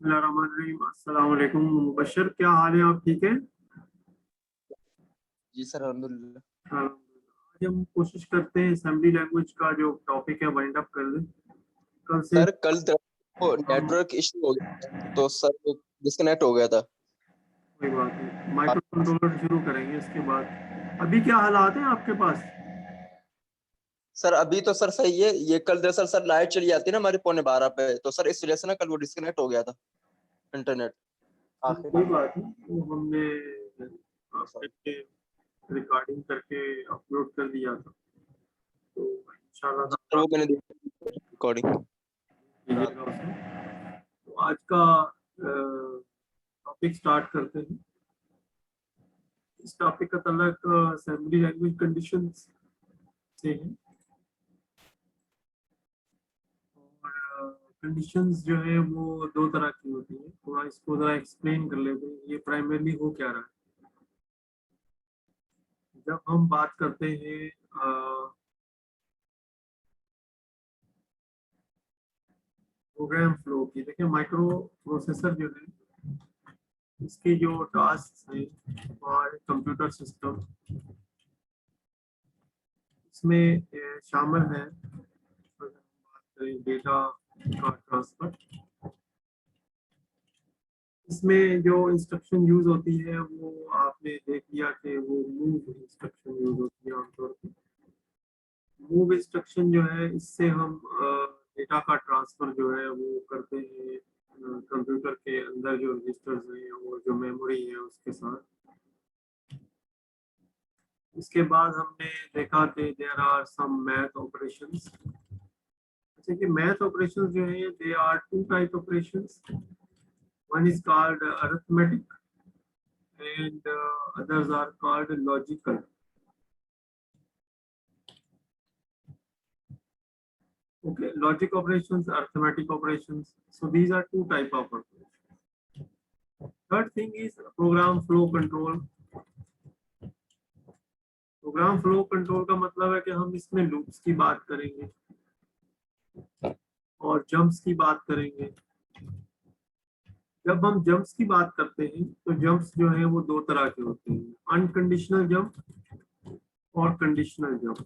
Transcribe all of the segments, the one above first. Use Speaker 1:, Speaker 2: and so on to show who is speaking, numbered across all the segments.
Speaker 1: बिस्मिल्लाहिर्रहमानिर्रहीम। अस्सलाम वालेकुम मुबशर, क्या हाल है? आप ठीक है?
Speaker 2: जी सर, अल्हम्दुलिल्लाह।
Speaker 1: हाँ, आज हम कोशिश करते हैं असेंबली लैंग्वेज का जो टॉपिक है वाइंड अप कर दें। कल से
Speaker 2: सर कल
Speaker 1: हम
Speaker 2: नेटवर्क इश्यू हो गया था, तो सर डिस्कनेक्ट हो गया था।
Speaker 1: कोई बात नहीं, माइक्रो कंट्रोलर शुरू करेंगे इसके बाद। अभी क्या हालात हैं आपके पास?
Speaker 2: सर अभी तो सर सही है। ये कल दरअसल सर लाइट चली जाती है ना हमारे 11:45 पे, तो सर इस वजह से ना कल वो डिस्कनेक्ट हो गया था इंटरनेट आखिर।
Speaker 1: कोई बात नहीं, वो हमने
Speaker 2: सर
Speaker 1: आपके रिकॉर्डिंग करके अपलोड कर दिया था, तो
Speaker 2: जी
Speaker 1: इंशाल्लाह
Speaker 2: सर, वो मैंने देखी रिकॉर्डिंग रात।
Speaker 1: कीजिएगा उसे। तो आज का टॉपिक स्टार्ट करते हैं। इस टॉपिक का तल्लक असेंबली लैंग्वेज कंडीशंस से है। और कंडीशंस जो है वो दो तरह की होती है, थोड़ा इसको जरा एक्सप्लेन कर लेते हैं ये प्राइमरली हो क्या रहा है। जब हम बात करते हैं प्रोग्राम फ्लो की, देखिए माइक्रो प्रोसेसर जो है इसके जो टास्क हैं और कंप्यूटर सिस्टम इसमें शामिल है। अगर हम बात करें डेटा का ट्रांसफर, इसमें जो इंस्ट्रक्शन यूज होती है वो आपने देख लिया कि वो मूव इंस्ट्रक्शन यूज होती है आमतौर पर। मूव इंस्ट्रक्शन जो है इससे हम डेटा का ट्रांसफर जो है वो करते हैं कंप्यूटर के अंदर जो रजिस्टर्स हैं और जो मेमोरी है उसके साथ। इसके बाद हमने देखा कि there are some math operations. अच्छा, कि मैथ ऑपरेशंस जो है they are two type operations. One is called arithmetic and others are called logical. Okay, logic operations, arithmetic operations. So these are two type of operations. Third thing is program flow control. Program flow control का मतलब है कि हम इसमें loops की बात करेंगे और जंप्स की बात करेंगे। जब हम जंप्स की बात करते हैं तो जंप्स जो है वो दो तरह के होते हैं, अनकंडीशनल जंप और कंडीशनल जंप।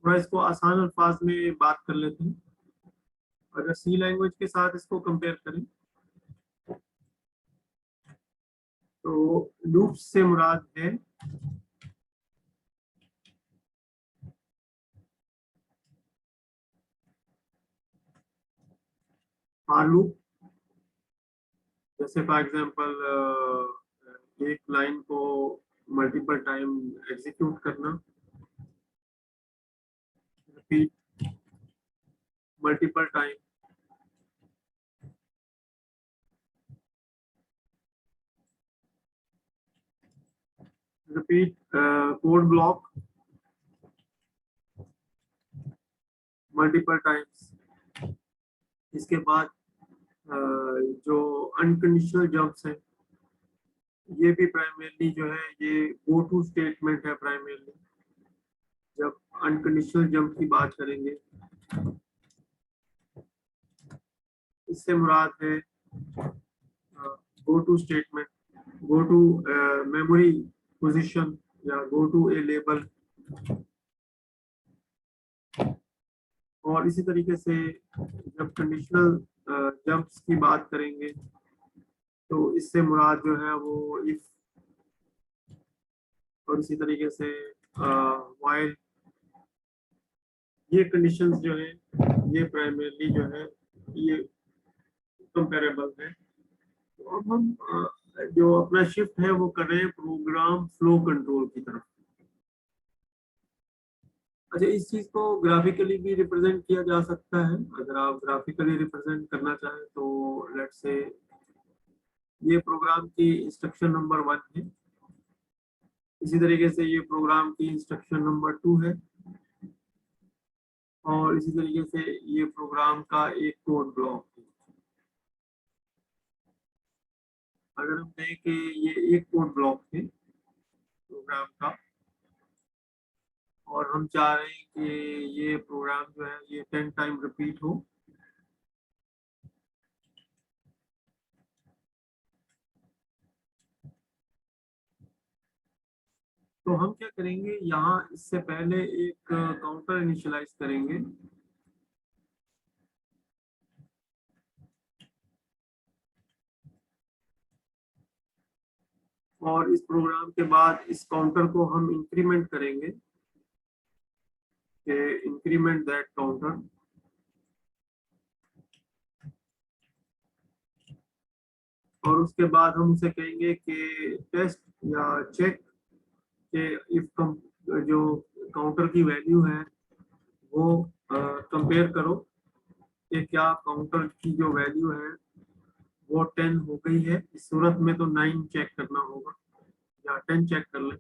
Speaker 1: थोड़ा इसको आसान अल्फाज में बात कर लेते हैं। अगर सी लैंग्वेज के साथ इसको कंपेयर करें तो लूप्स से मुराद है फॉर लूप। जैसे फॉर एग्जांपल एक लाइन को मल्टीपल टाइम एग्जीक्यूट करना, repeat multiple time. Repeat code block multiple times. इसके बाद जो अनकंडीशनल जंप्स हैं ये भी प्राइमरली जो है ये गो टू स्टेटमेंट है प्राइमरली। जब अनकंडीशनल जंप की बात करेंगे इससे मुराद है go to statement, go to memory position या गो टू ए लेबल। और इसी तरीके से जब कंडीशनल जंप्स की बात करेंगे तो इससे मुराद जो है वो इफ, और इसी तरीके से वाइल। ये कंडीशंस जो है ये प्राइमरली जो है ये कंपेरेबल है। तो अब हम जो अपना शिफ्ट है वो करें प्रोग्राम फ्लो कंट्रोल की तरफ। अच्छा, इस चीज को ग्राफिकली भी रिप्रेजेंट किया जा सकता है। अगर आप ग्राफिकली रिप्रेजेंट करना चाहें तो लेट्स से ये प्रोग्राम की इंस्ट्रक्शन नंबर 1 है, इसी तरीके से ये प्रोग्राम की इंस्ट्रक्शन नंबर 2 है, और इसी तरीके से ये प्रोग्राम का एक कोड ब्लॉक है। अगर हम कहें कि ये एक कोड ब्लॉक है प्रोग्राम का और हम चाह रहे हैं कि ये प्रोग्राम जो है ये 10 टाइम रिपीट हो, तो हम क्या करेंगे, यहाँ इससे पहले एक काउंटर इनिशियलाइज करेंगे। और इस प्रोग्राम के बाद इस काउंटर को हम इंक्रीमेंट करेंगे, इंक्रीमेंट दैट काउंटर। और उसके बाद हम उसे कहेंगे कि टेस्ट या चेक के इफ जो काउंटर की वैल्यू है वो कंपेयर करो कि क्या काउंटर की जो वैल्यू है वो 10 हो गई है। इस सूरत में तो 9 चेक करना होगा या 10 चेक कर लें,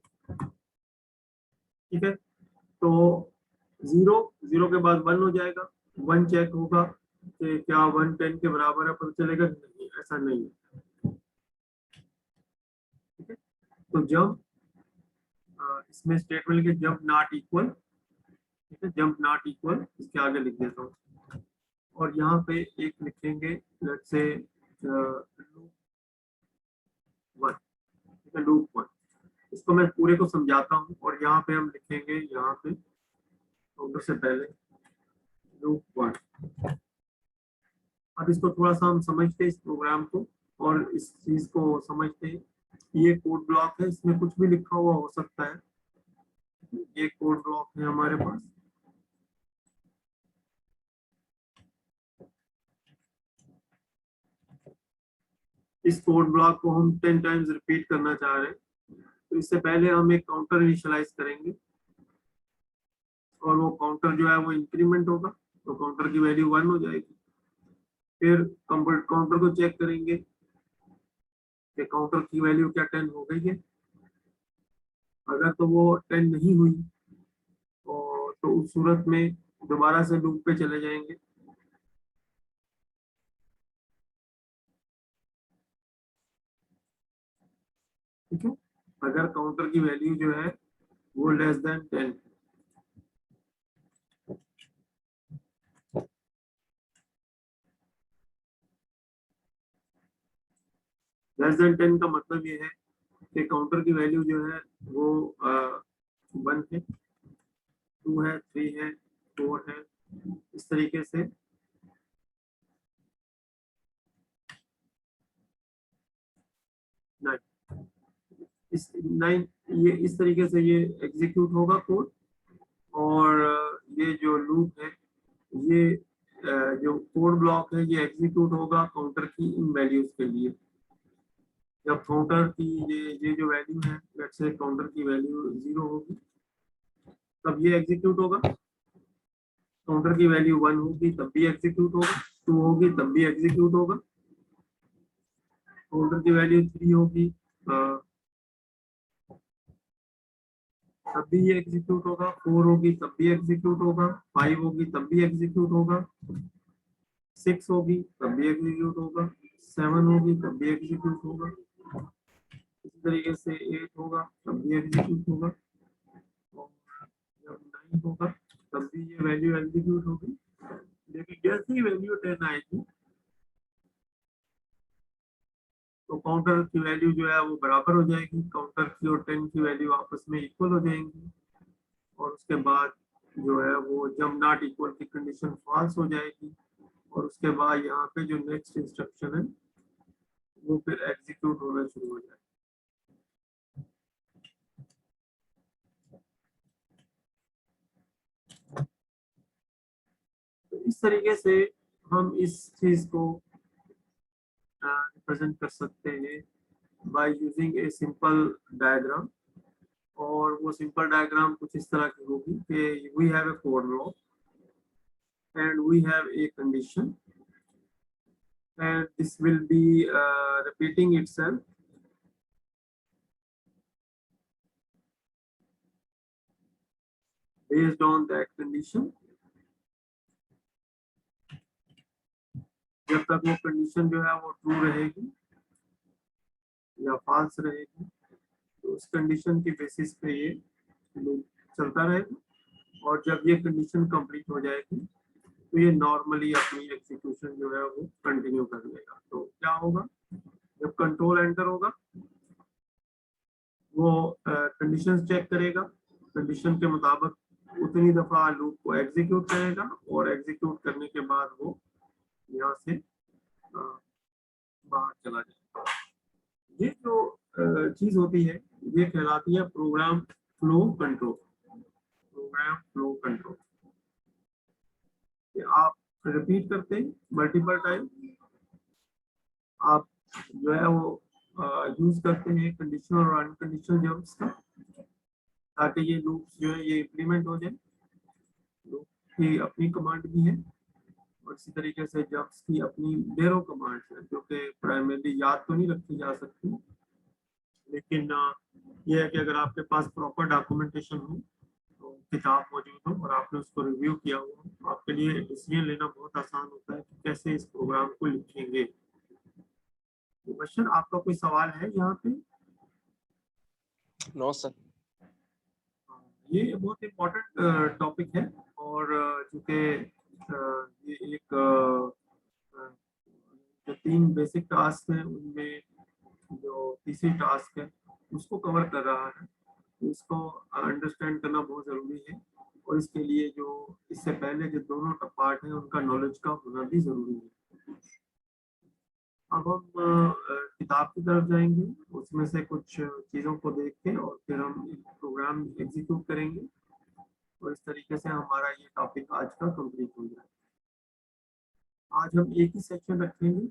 Speaker 1: ठीक है। तो 0 के बाद 1 हो जाएगा, 1 चेक होगा कि क्या 1 10 के बराबर है, पता चलेगा नहीं, ऐसा नहीं है, ठीक है। तो जब इसमें स्टेटमेंट के जब नॉट इक्वल, ठीक है, जब नॉट इक्वल इसके आगे लिख देता हूँ। और यहाँ पे एक लिखेंगे लेट्स से लूप 1, ठीक है, लूप 1। इसको मैं पूरे को समझाता हूँ और यहाँ पे हम लिखेंगे, यहाँ पे काउंटर से पहले लूप 1। अब इसको थोड़ा सा हम समझते हैं इस प्रोग्राम को, और इस चीज को समझते हैं। ये कोड ब्लॉक है, इसमें कुछ भी लिखा हुआ हो सकता है। ये कोड ब्लॉक है हमारे पास। इस कोड ब्लॉक को हम 10 टाइम्स रिपीट करना चाह रहे हैं। तो इससे पहले हम एक काउंटर इनिशियलाइज करेंगे और वो काउंटर जो है वो इंक्रीमेंट होगा, तो काउंटर की वैल्यू 1 हो जाएगी। फिर काउंटर को चेक करेंगे कि काउंटर की वैल्यू क्या 10 हो गई है। अगर तो वो 10 नहीं हुई तो उस सूरत में दोबारा से लूप पे चले जाएंगे। ठीक है, अगर काउंटर की वैल्यू जो है वो लेस देन 10, लेस देन 10 का मतलब ये है कि काउंटर की वैल्यू जो है वो 1 है, 2 है, 3 है, 4 है, इस तरीके से। इस 9 ये इस तरीके से ये एग्जीक्यूट होगा कोड। और ये जो लूप है, ये जो कोड ब्लॉक है ये एग्जीक्यूट होगा काउंटर की इन वैल्यूज के लिए। जब काउंटर की ये जो वैल्यू है, लेट्स से काउंटर की वैल्यू 0 होगी, तब ये एग्जीक्यूट होगा। काउंटर की वैल्यू 1 होगी तब भी एग्जीक्यूट होगा, 2 होगी तब भी एग्जीक्यूट होगा, काउंटर की वैल्यू 3 होगी तब भी ये एग्जीक्यूट होगा, 4 होगी तब भी एग्जीक्यूट होगा, 5 होगी तब भी एग्जीक्यूट होगा, 6 होगी तब भी एग्जीक्यूट होगा, 7 होगी तब भी एग्जीक्यूट होगा, इसी तरीके से 8 होगा तब भी एग्जीक्यूट होगा, और जब 9 होगा तब भी ये वैल्यू एग्जीक्यूट होगी। लेकिन जैसे ही वैल्यू 10 आएगी तो काउंटर की वैल्यू जो है वो बराबर हो जाएगी, काउंटर की और 10 की वैल्यू आपस में इक्वल हो जाएंगी। और उसके बाद जो है वो जब नॉट इक्वल की कंडीशन फॉल्स हो जाएगी, और उसके बाद यहाँ पे जो नेक्स्ट इंस्ट्रक्शन है वो फिर एग्जीक्यूट होना शुरू हो जाएगा। तो इस तरीके से हम इस चीज को रिप्रेजेंट कर सकते हैं by using a simple diagram. और वो सिंपल डायग्राम कुछ इस तरह की होगी कि we have a code block and we have a condition and this will be repeating itself based on that condition। जब तक वो कंडीशन जो है वो ट्रू रहेगी या फॉल्स रहेगी, तो उस कंडीशन की बेसिस पे ये लूप चलता रहेगा। और जब ये कंडीशन कंप्लीट हो जाएगी तो ये नॉर्मली अपनी एग्जीक्यूशन जो है वो कंटिन्यू कर लेगा। तो क्या होगा, जब कंट्रोल एंटर होगा वो कंडीशंस चेक करेगा, कंडीशन के मुताबिक उतनी दफा लूप को एग्जीक्यूट करेगा और एग्जीक्यूट करने के बाद वो यहाँ से बाहर चला जाएगा। ये जो चीज होती है ये कहलाती है program flow control. Program flow control आप रिपीट करते हैं मल्टीपल टाइम, आप जो है वो यूज करते हैं कंडीशनल और अनकंडीशनल जंप्स का, ताकि ये लूप्स जो है ये इम्प्लीमेंट हो जाए। लूप की अपनी कमांड भी है और इसी तरीके से जंप्स की अपनी ढेरों कमांड्स है, जो कि प्राइमरी याद तो नहीं रखी जा सकती, लेकिन ये है कि अगर आपके पास प्रॉपर डॉक्यूमेंटेशन हो, तो किताब मौजूद हो और आपने उसको रिव्यू किया हो, तो आपके लिए डिसीजन लेना बहुत आसान होता है कि कैसे इस प्रोग्राम को लिखेंगे। तो क्वेश्चन आपका कोई सवाल है यहाँ पे?
Speaker 2: No sir.
Speaker 1: ये बहुत इम्पोर्टेंट टॉपिक है और चूंकि ये एक जो 3 बेसिक टास्क हैं उनमें जो तीसरी टास्क है उसको कवर कर रहा है, तो इसको अंडरस्टैंड करना बहुत ज़रूरी है और इसके लिए जो इससे पहले जो दोनों पार्ट हैं उनका नॉलेज का होना भी ज़रूरी है। अब हम किताब की तरफ जाएंगे, उसमें से कुछ चीज़ों को देख के और फिर हम एक प्रोग्राम एग्जीक्यूट करेंगे और इस तरीके से हमारा ये टॉपिक आज का कंप्लीट हो जाए। आज हम एक ही सेक्शन रखेंगे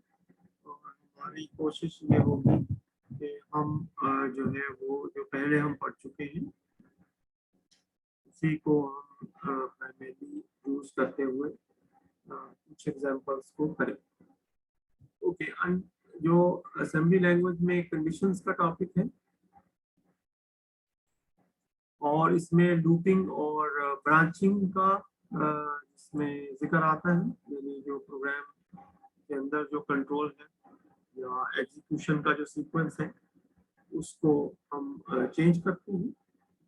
Speaker 1: और हमारी कोशिश ये होगी कि हम जो है वो जो पहले हम पढ़ चुके हैं उसी को हम प्राइमरी यूज करते हुए कुछ एग्जांपल्स को करें। ओके, जो असेंबली लैंग्वेज में कंडीशंस का टॉपिक है और इसमें लूपिंग और ब्रांचिंग का इसमें जिक्र आता है, यानी जो प्रोग्राम के अंदर जो कंट्रोल है या एग्जीक्यूशन का जो सीक्वेंस है उसको हम चेंज करते हैं,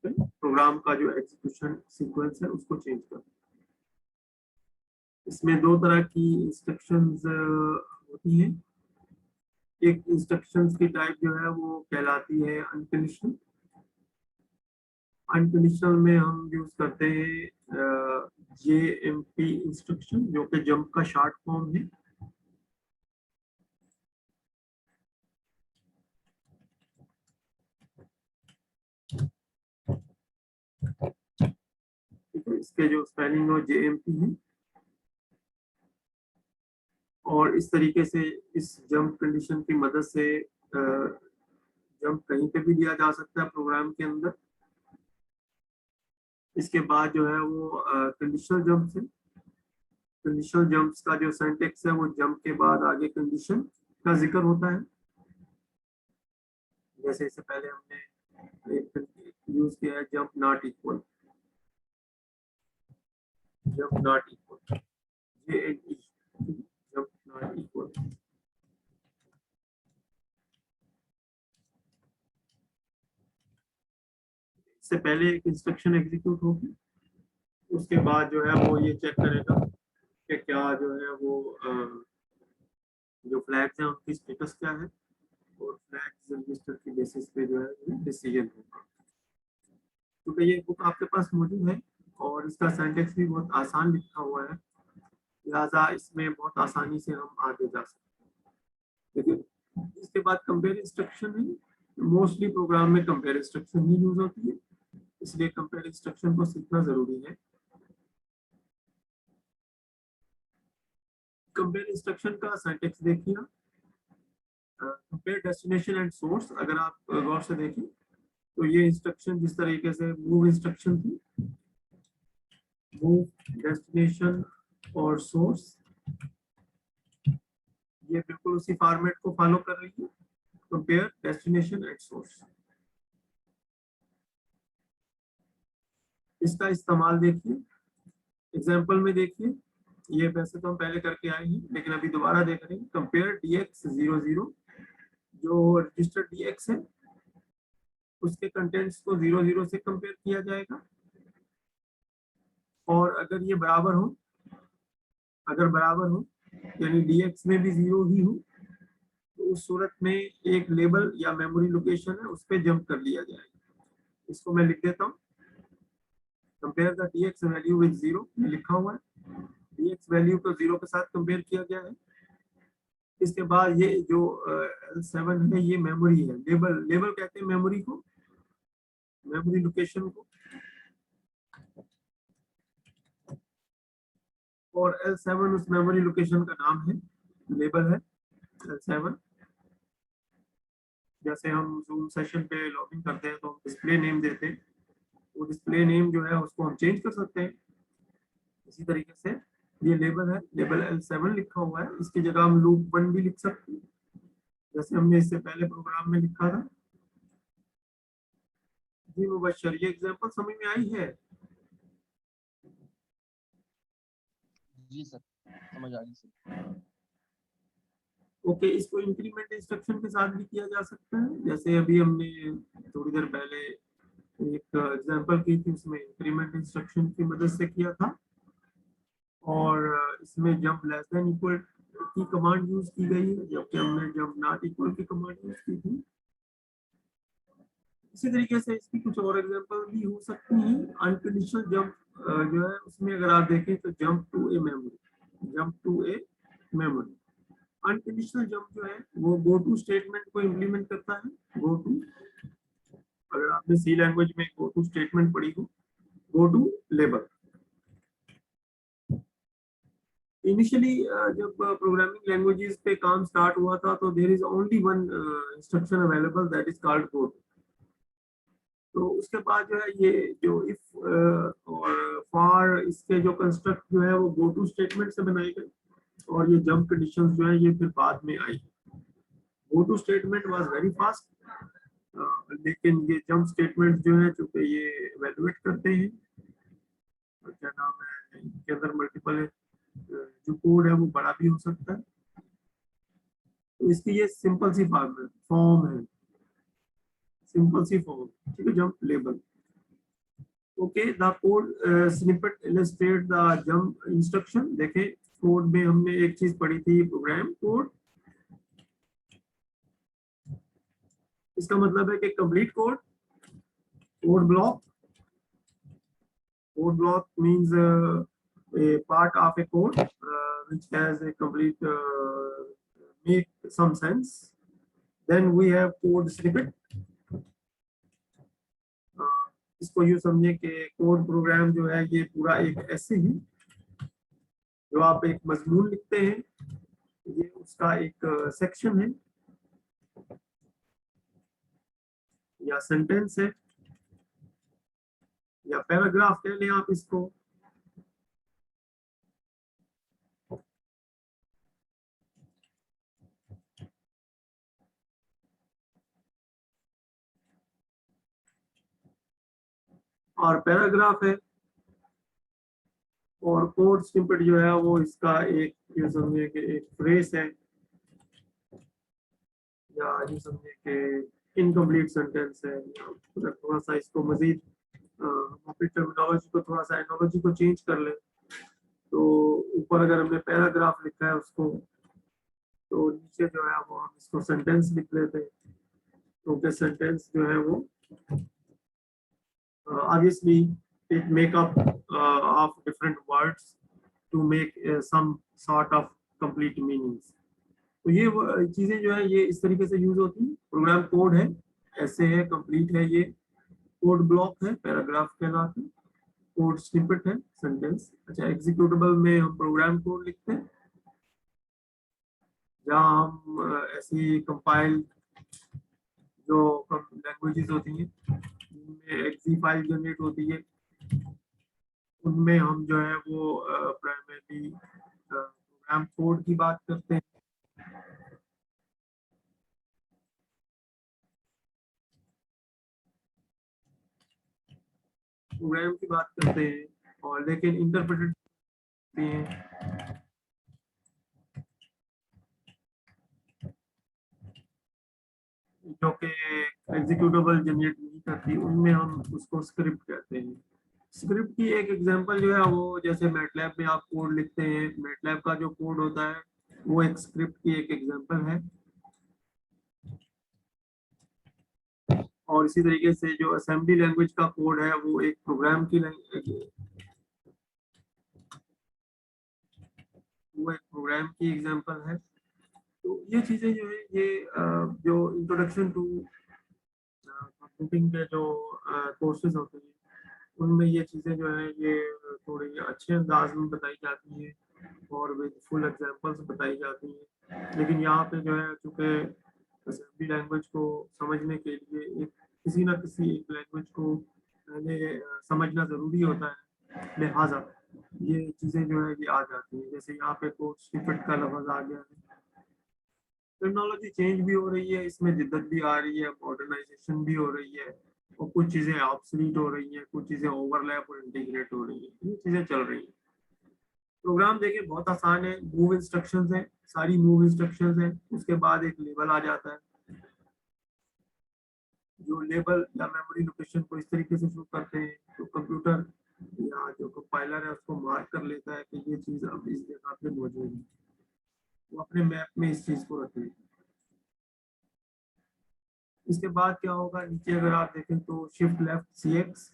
Speaker 1: प्रोग्राम का जो एग्जीक्यूशन सीक्वेंस है उसको चेंज करते हैं। इसमें 2 तरह की इंस्ट्रक्शंस होती हैं। एक इंस्ट्रक्शंस की टाइप जो है वो कहलाती है अनकंडीशनल। अनकंडीशनल में हम यूज करते हैं JMP इंस्ट्रक्शन, जो कि जंप का शॉर्ट फॉर्म है। ठीक है, इसके जो स्पेलिंग हो JMP है और इस तरीके से इस जंप कंडीशन की मदद से जंप कहीं पे भी दिया जा सकता है प्रोग्राम के अंदर। इसके बाद जो है वो कंडीशनल जंप्स है। कंडीशनल जंप्स का जो सिंटैक्स है वो जंप के बाद आगे कंडीशन का जिक्र होता है। जैसे इससे पहले हमने एक यूज किया है jump not equal, jump not equal, JNE, jump not equal. इससे पहले एक इंस्ट्रक्शन एग्जीक्यूट होगी, उसके बाद जो है वो ये चेक करेगा कि क्या जो है वो जो फ्लैग्स हैं उनकी स्टेटस क्या है और फ्लैग्स रजिस्टर की बेसिस पे जो है डिसीजन होगा। क्योंकि ये बुक आपके पास मौजूद है और इसका सिंटैक्स भी बहुत आसान लिखा हुआ है, लिहाजा इसमें बहुत आसानी से हम आगे जा सकते हैं। ठीक है, इसके बाद कंपेयर इंस्ट्रक्शन है। मोस्टली प्रोग्राम में कंपेयर इंस्ट्रक्शन ही यूज होती है, इसलिए कंपेयर इंस्ट्रक्शन को सीखना जरूरी है। कंपेयर इंस्ट्रक्शन का सिंटैक्स देखिए, कंपेयर डेस्टिनेशन एंड सोर्स। अगर आप गौर से देखें तो ये इंस्ट्रक्शन जिस तरीके से मूव इंस्ट्रक्शन थी, मूव डेस्टिनेशन और सोर्स, ये बिल्कुल उसी फॉर्मेट को फॉलो कर रही है, कंपेयर डेस्टिनेशन एंड सोर्स। इसका इस्तेमाल देखिए, एग्जांपल में देखिए, ये वैसे तो हम पहले करके आए हैं लेकिन अभी दोबारा देख रहे हैं। कंपेयर DX00, जो रजिस्टर DX है उसके कंटेंट्स को 00 से कंपेयर किया जाएगा और अगर ये बराबर हो, अगर बराबर हो यानी DX में भी 0 ही हो, तो उस सूरत में एक लेबल या मेमोरी लोकेशन है उस पर जंप कर लिया जाएगा। इसको मैं लिख देता हूँ, compare the dx value with 0 लिखा हुआ है, dx वैल्यू को 0 के साथ कंपेयर किया गया है। इसके बाद ये जो L7 है ये मेमोरी है, लेबल लेबल कहते हैं मेमोरी को, मेमोरी लोकेशन को, और L7 उस मेमोरी लोकेशन का नाम है, लेबल है L7। जैसे हम जूम सेशन पे लॉगिन करते हैं तो हम डिस्प्ले नेम देते हैं, वो डिस्प्ले नेम जो है उसको हम चेंज कर सकते हैं। इसी तरीके से ये लेबल है, लेबल L7 लिखा हुआ है, इसकी जगह हम लूप 1 भी लिख सकते हैं जैसे हमने इससे पहले प्रोग्राम में लिखा था। जी मुबशर, ये एग्जांपल समझ में आई है?
Speaker 2: जी सर, समझ आ गई सर।
Speaker 1: ओके, इसको इंक्रीमेंट इंस्ट्रक्शन के साथ भी किया जा सकता है, जैसे अभी हमने थोड़ी देर पहले एक एग्जांपल की थी, उसमें इंक्रीमेंट इंस्ट्रक्शन की मदद से किया था, और इसमें जंप लेस देन इक्वल की कमांड यूज की गई है, जबकि हमने जंप नॉट इक्वल की कमांड यूज की थी। इसी तरीके से इसकी कुछ और एग्जांपल भी हो सकती हैं। अनकंडीशनल जंप जो है उसमें अगर आप देखें तो jump to a memory, jump to a memory. Unconditional jump जो है वो गो टू स्टेटमेंट को इम्प्लीमेंट करता है। गो टू, अगर आपने सी लैंग्वेज में गो टू स्टेटमेंट पढ़ी हो, गो टू लेबल। इनिशियली जब प्रोग्रामिंग लैंग्वेजेस पे काम स्टार्ट हुआ था तो there is only one instruction available, that is called go to. तो उसके बाद जो है ये जो इफ और फॉर, इसके जो कंस्ट्रक्ट जो है वो गो टू स्टेटमेंट से बनाए गए, और ये जंप कंडीशंस जो है ये फिर बाद में आई। Go to statement was very fast, लेकिन ये जंप स्टेटमेंट जो है चूंकि ये इवैल्यूएट करते हैं, और क्या नाम है, इनके अंदर मल्टीपल जो कोड है वो बड़ा भी हो सकता है, तो इसकी ये सिंपल सी फॉर्म है, सिंपल सी फॉर्म, ठीक है, jump label. Okay, the code snippet illustrate the jump instruction. देखें कोड में हमने एक चीज पढ़ी थी, प्रोग्राम कोड, इसका मतलब है कि complete code, code block, code block means a part of a code which has a complete make some sense. Then we have code snippet. इसको यूं समझे कि कोड प्रोग्राम जो है ये पूरा एक ऐसे ही, जो आप एक मजमून लिखते हैं, ये उसका एक सेक्शन है या सेंटेंस है या पैराग्राफ कह लें आप इसको। और पैराग्राफ है, और कोड स्निपेट जो है वो इसका एक, ये समझिए कि एक फ्रेज है, या ये समझिए कि इनकम्प्लीट सेंटेंस है, या थोड़ा सा इसको मजीद अपनी टर्मिनोलॉजी को, थोड़ा सा एनोलॉजी को चेंज कर ले, तो ऊपर अगर हमने पैराग्राफ लिखा है उसको, तो नीचे जो है वो हम इसको सेंटेंस लिख लेते हैं, क्योंकि सेंटेंस जो है वो obviously it make up of different words to make some sort of complete meanings। तो ये चीजें जो है ये इस तरीके से यूज होती है। प्रोग्राम कोड है, ऐसे है, कंप्लीट है, ये कोड ब्लॉक है, पैराग्राफ कहलाते हैं, कोड स्निपेट है, सेंटेंस। अच्छा, एग्जीक्यूटेबल में हम प्रोग्राम कोड लिखते हैं, जहाँ हम ऐसी कंपाइल जो लैंग्वेजेस होती हैं जिनमें एक्सी फाइल जनरेट होती है, उनमें हम जो है वो प्राइमरी प्रोग्राम कोड की बात करते हैं। प्रोग्राम की बात करते हैं, और लेकिन इंटरप्रेटेड हैं जो कि एग्जीक्यूटेबल जनरेट नहीं करती, उनमें हम उसको स्क्रिप्ट कहते हैं। स्क्रिप्ट की एक एग्जांपल जो है वो, जैसे मैटलैब में आप कोड लिखते हैं, मैटलैब का जो कोड होता है वो एक स्क्रिप्ट की एक एग्जांपल है। और इसी तरीके से जो असेंबली लैंग्वेज का कोड है वो एक प्रोग्राम की वो एक प्रोग्राम की एग्जांपल है। तो ये चीजें जो है ये जो इंट्रोडक्शन टू कंप्यूटिंग के जो कोर्सेज होते हैं उनमें ये चीजें जो है ये थोड़ी अच्छे अंदाज में बताई जाती हैं और विद फुल एग्जांपल्स बताई जाती हैं। लेकिन यहाँ पे जो है चूंकि असेंबली लैंग्वेज को समझने के लिए एक किसी ना किसी एक लैंग्वेज को पहले समझना जरूरी होता है, लिहाजा ये चीजें जो है ये आ जाती है। जैसे यहाँ पे कोर्स स्निपेट का लफ्ज आ गया है, टेक्नोलॉजी चेंज भी हो रही है, इसमें जिद्दत भी आ रही है, मॉडर्नाइजेशन भी हो रही है और कुछ चीजें ऑब्सोलीट हो रही हैं, कुछ चीजें ओवरलैप और इंटीग्रेट हो रही हैं, ये चीजें चल रही हैं। प्रोग्राम देखिए बहुत आसान है, मूव इंस्ट्रक्शंस है, सारी मूव इंस्ट्रक्शंस है, उसके बाद एक लेबल आ जाता है। जो लेबल या मेमोरी लोकेशन को इस तरीके से शुरू करते हैं तो कंप्यूटर या जो कंपाइलर है उसको मार्क कर लेता है कि ये चीज अब इस जगह पे मौजूद है, वो अपने मैप में इस चीज को रखें। इसके बाद क्या होगा, नीचे अगर आप देखें तो शिफ्ट लेफ्ट CX,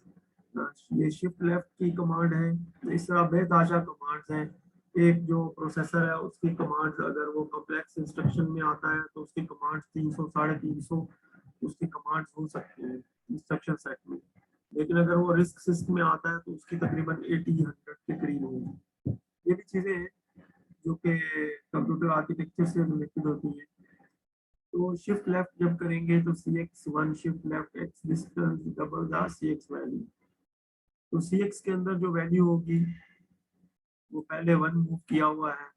Speaker 1: ये शिफ्ट लेफ्ट की कमांड है। तो इस तरह बेताशा कमांड्स हैं। एक जो प्रोसेसर है उसकी कमांड्स अगर वो कॉम्प्लेक्स इंस्ट्रक्शन में आता है तो उसकी कमांड्स 300 350 उसकी कमांड्स हो सकती हैं इंस्ट्रक्शन सेट में। लेकिन अगर वो रिस्क सिस्टम में आता है तो उसकी तकरीबन 80-100 के करीब होगी। ये भी चीजें हैं जो कि कंप्यूटर आर्किटेक्चर से रिलेटेड होती हैं। तो शिफ्ट लेफ्ट जब करेंगे तो CX1 shift left x distance double the CX value. तो CX के अंदर जो वैल्यू होगी वो पहले 1 मूव किया हुआ है,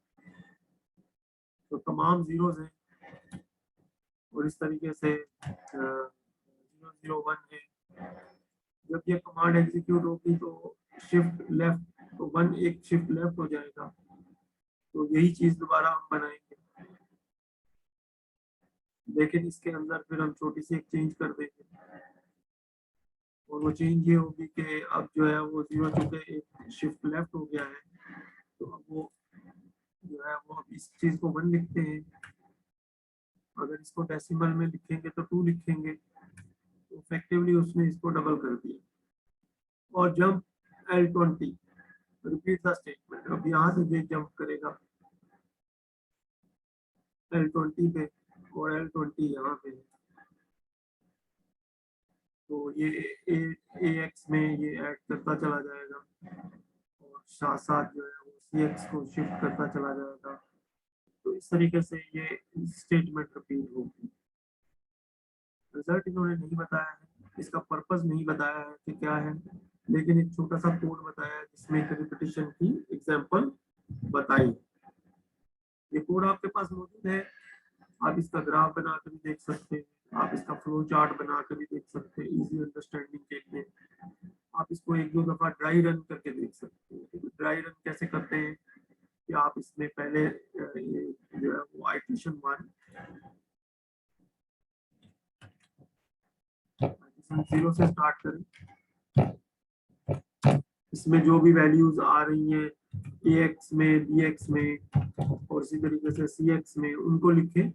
Speaker 1: तो तमाम जीरोस हैं और इस तरीके से 001 है। जब ये कमांड एग्जीक्यूट होगी तो शिफ्ट लेफ्ट, तो 1 एक शिफ्ट लेफ्ट हो जाएगा, तो यही चीज दोबारा हम बनाएंगे। लेकिन इसके अंदर फिर हम छोटी सी एक चेंज कर देंगे और वो चेंज ये होगी कि अब जो है वो 0 चुके एक शिफ्ट लेफ्ट हो गया है, तो अब वो जो है वो अब इस चीज को 1 लिखते हैं। अगर इसको डेसिमल में लिखेंगे तो 2 लिखेंगे, तो इफेक्टिवली उसने इसको डबल कर दिया। और jump L20 repeat the statement, अब यहाँ से ये जंप करेगा L20 पे और L20 यहाँ पे, तो ये AX में ये ऐड करता चला जाएगा और साथ साथ जो है वो CX को शिफ्ट करता चला जाएगा। तो इस तरीके से ये स्टेटमेंट रिपीट होगी। रिजल्ट इन्होंने नहीं बताया है, इसका पर्पस नहीं बताया है कि क्या है, लेकिन एक छोटा सा कोड बताया है जिसमें एक रिपीटिशन की एग्जांपल बताई। ये कोड आपके पास मौजूद है, आप इसका ग्राफ बना कर भी देख सकते हैं, आप इसका फ्लो चार्ट बना कर भी देख सकते हैं इजी अंडरस्टैंडिंग के लिए। आप इसको 1-2 दफा ड्राई रन करके देख सकते हैं। ड्राई रन कैसे करते हैं कि आप इसमें पहले ये जो है वो आइटरेशन 0 से स्टार्ट करें, इसमें जो भी वैल्यूज आ रही हैं AX में, BX में और इसी तरीके से CX में उनको लिखें।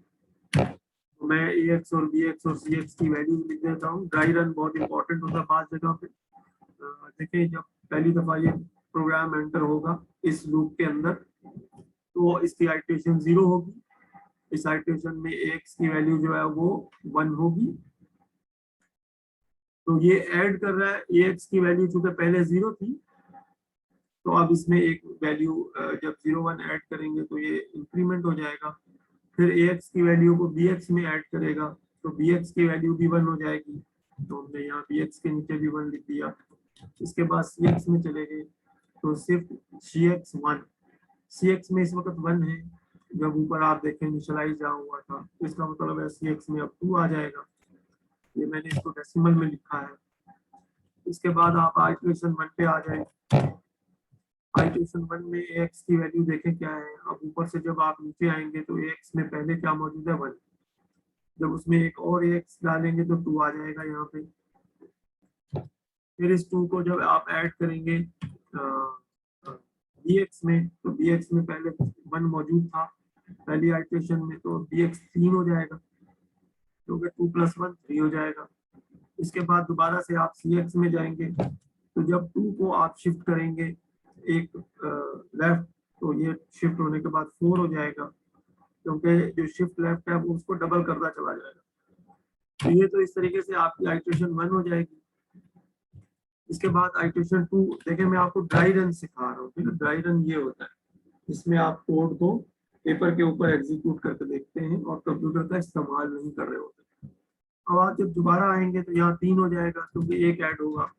Speaker 1: तो मैं AX और BX और CX की वैल्यूज लिख देता हूँ। ड्राई रन बहुत इंपॉर्टेंट होता है बात जगह पे। देखिए जब पहली दफा ये प्रोग्राम एंटर होगा इस लूप के अंदर तो इसकी आइटरेशन 0 होगी, इस आइटरेशन में AX की वैल्यू जो है वो 1 होगी। तो ये ऐड कर रहा है, AX की वैल्यू चूंकि पहले 0 थी तो अब इसमें एक वैल्यू जब 01 ऐड करेंगे तो ये इंक्रीमेंट हो जाएगा। फिर AX की वैल्यू को BX में ऐड करेगा तो BX की वैल्यू भी 1 हो जाएगी, तो हमने यहाँ BX के नीचे भी 1 लिख दिया। इसके बाद CX में चले गए तो सिर्फ CX में इस वक्त 1 है, जब ऊपर आप देखें इनिशियलाइज जहाँ हुआ था तो इसका मतलब है CX में अब 2 आ जाएगा। ये मैंने इसको डेसिमल में लिखा है। इसके बाद आप आइटरेशन 1 पे आ जाए। आइटरेशन 1 में AX की वैल्यू देखें क्या है। अब ऊपर से जब आप नीचे आएंगे तो AX में पहले क्या मौजूद है 1, जब उसमें एक और AX डालेंगे तो 2 आ जाएगा यहाँ पे। फिर इस 2 को जब आप ऐड करेंगे BX में तो BX में पहले 1 मौजूद था पहली आइटरेशन में, तो BX 3 हो जाएगा क्योंकि 2 + 1 3 हो जाएगा। इसके बाद दोबारा से आप CX में जाएंगे, तो जब 2 को आप शिफ्ट करेंगे एक लेफ्ट, तो ये शिफ्ट होने के बाद 4 हो जाएगा, क्योंकि जो शिफ्ट लेफ्ट है वो उसको डबल करता चला जाएगा। तो ये तो इस तरीके से आपकी आइट्रेशन 1 हो जाएगी। इसके बाद आइट्रेशन 2, देखिए मैं आपको ड्राई रन सिखा रहा हूँ, ठीक है। ड्राई रन ये होता है, इसमें आप कोड को पेपर के ऊपर एग्जीक्यूट करके देखते हैं और कंप्यूटर का इस्तेमाल नहीं कर रहे होते। अब आप जब दोबारा आएंगे तो यहाँ 3 हो जाएगा, क्योंकि एक ऐड होगा।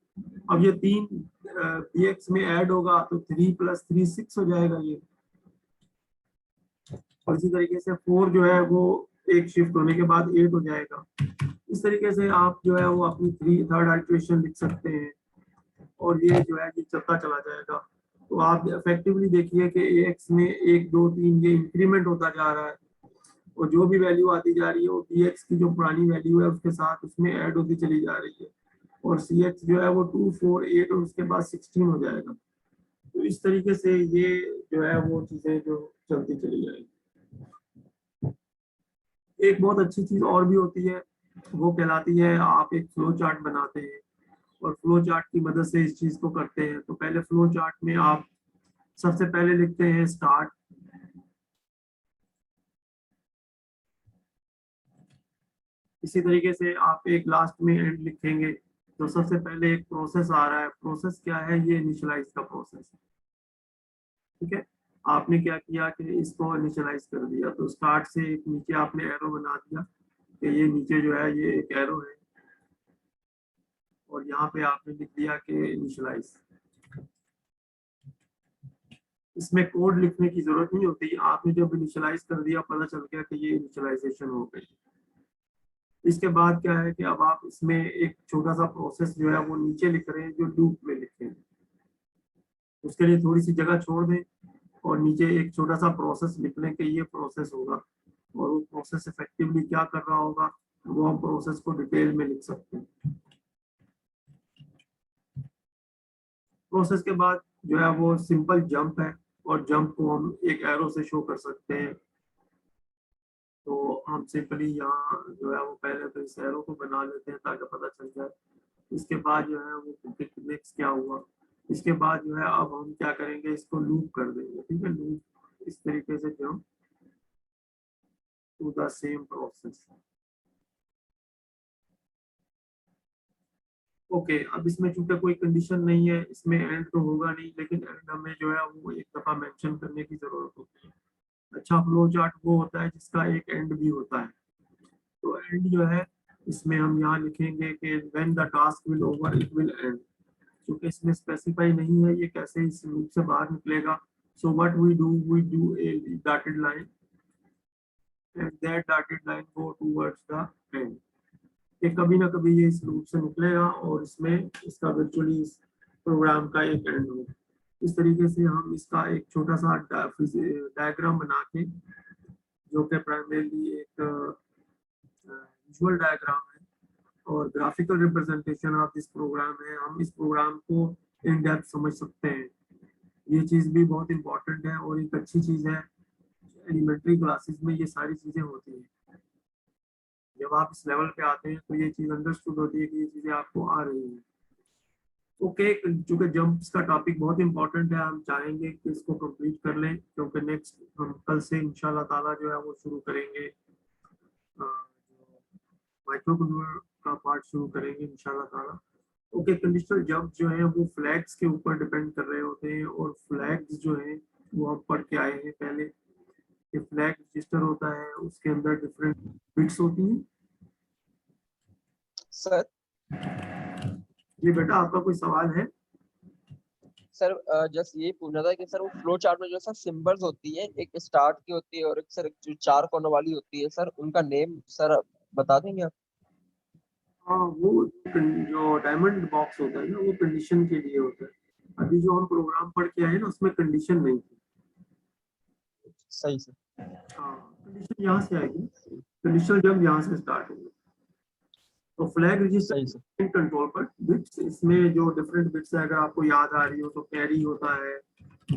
Speaker 1: अब ये 3 BX में ऐड होगा तो 3 + 3 6 हो जाएगा ये। और इसी तरीके से 4 जो है वो एक शिफ्ट होने के बाद 8 हो जाएगा। इस तरीके से आप जो है वो अपनी थर्ड आइट्रेशन लिख सकते हैं, और ये जो है ये चलता चला जाएगा। तो आप इफेक्टिवली देखिए कि AX में 1 2 3 ये इंक्रीमेंट होता जा रहा है, और जो भी वैल्यू आती जा रही है वो BX की जो पुरानी वैल्यू है उसके साथ उसमें ऐड होती चली जा रही है, और CX जो है वो 2 4 8 और उसके बाद 16 हो जाएगा। तो इस तरीके से ये जो है वो चीजें जो चलती चली जाएगी। एक बहुत अच्छी चीज और भी होती है, वो कहलाती है, आप एक फ्लो चार्ट बनाते हैं और फ्लो चार्ट की मदद से इस चीज को करते हैं। तो पहले फ्लो चार्ट में आप सबसे पहले लिखते हैं स्टार्ट, इसी तरीके से आप एक लास्ट में एंड लिखेंगे। तो सबसे पहले एक प्रोसेस आ रहा है, प्रोसेस क्या है, ये इनिशियलाइज का प्रोसेस है, ठीक है। आपने क्या किया कि इसको इनिशियलाइज कर दिया, तो स्टार्ट से एक नीचे आपने एरो बना दिया कि ये नीचे जो है ये एक एरो है, और यहाँ पे आपने लिख दिया कि इनिशियलाइज। इसमें कोड लिखने की जरूरत नहीं होती, आपने जब इनिशियलाइज कर दिया पता चल गया कि ये इनिशियलाइजेशन हो गई। इसके बाद क्या है कि अब आप इसमें एक छोटा सा प्रोसेस जो है वो नीचे लिख रहे हैं, जो लूप में लिखेंगे। उसके लिए थोड़ी सी जगह छोड़ दें और नीचे एक छोटा सा प्रोसेस लिख लें कि ये प्रोसेस होगा, और वो प्रोसेस इफेक्टिवली क्या कर रहा होगा वो हम प्रोसेस को डिटेल में लिख सकते हैं। प्रोसेस के बाद जो है वो सिंपल जंप है, और जंप को हम एक एरो से शो कर सकते हैं। तो हम सिंपली यहाँ जो है वो पहले तो इस एरो को बना लेते हैं ताकि पता चल जाए। इसके बाद जो है वो नेक्स्ट क्या हुआ, इसके बाद जो है अब हम क्या करेंगे, इसको लूप कर देंगे, ठीक है। लूप इस तरीके से jump to the same process. Okay, अब इसमें चूंकि कोई कंडीशन नहीं है, इसमें एंड तो होगा नहीं, लेकिन एंड हमें जो है वो एक दफा मेंशन करने की जरूरत होती है। अच्छा फ्लो चार्ट वो होता है जिसका एक एंड भी होता है। तो एंड जो है इसमें हम यहाँ लिखेंगे कि when the task will over it will and. क्योंकि इसमें स्पेसिफाई नहीं है ये कैसे इस लूप से बाहर निकलेगा। So what we do a dotted line, and that dotted line go towards the end. कि कभी ना कभी ये इस लूप से निकलेगा और इसमें इसका वर्चुअली इस प्रोग्राम का एक एंड होगा। इस तरीके से हम इसका एक छोटा सा डायग्राम बना के, जो कि प्राइमरीली एक विजुअल डायग्राम है और graphical representation of this program है, हम इस प्रोग्राम को इन डेप्थ समझ सकते हैं। ये चीज़ भी बहुत इंपॉर्टेंट है और एक अच्छी चीज़ है, एलिमेंट्री क्लासेस में ये सारी चीज़ें होती हैं। जब आप इस लेवल पे आते हैं तो ये चीज़ अंडरस्टूड होती है कि ये चीज़ें आपको आ रही हैं। ओके, चूंकि जंप्स का टॉपिक बहुत इंपॉर्टेंट है, हम चाहेंगे कि इसको कंप्लीट कर लें, क्योंकि नेक्स्ट हम कल से इंशाल्लाह ताला जो है वो शुरू करेंगे, माइक्रोकंट्रोलर का पार्ट शुरू करेंगे इंशाल्लाह ताला। ओके, कंडीशनल जंप जो है वो फ्लैग्स के ऊपर डिपेंड कर रहे होते हैं, और फ्लैग्स जो है वो हम पढ़ के आए हैं पहले कि फ्लैग रजिस्टर होता है, उसके अंदर डिफरेंट बिट्स होती हैं।
Speaker 2: सर
Speaker 1: जी बेटा, आपका कोई सवाल है?
Speaker 2: सर जस्ट ये पूछना था कि सर वो फ्लो चार्ट में जो सर सिंबल्स होती है, एक स्टार्ट की होती है और एक सर जो 4 कोनों वाली होती है, सर उनका नेम सर बता देंगे आप?
Speaker 1: हाँ, वो जो डायमंड बॉक्स होता है ना वो कंडीशन के लिए होता है। अभी जो हम प्रोग्राम पढ़ के आए ना उसमें कंडीशन नहीं थी।
Speaker 2: सही सर।
Speaker 1: हाँ, कंडीशन यहाँ से आएगी, कंडीशनल जंप यहाँ से स्टार्ट होगी। तो फ्लैग
Speaker 2: सही सर।
Speaker 1: रजिस्टर कंट्रोल पर बिट्स, इसमें जो डिफरेंट बिट्स है अगर आपको याद आ रही हो तो कैरी होता है,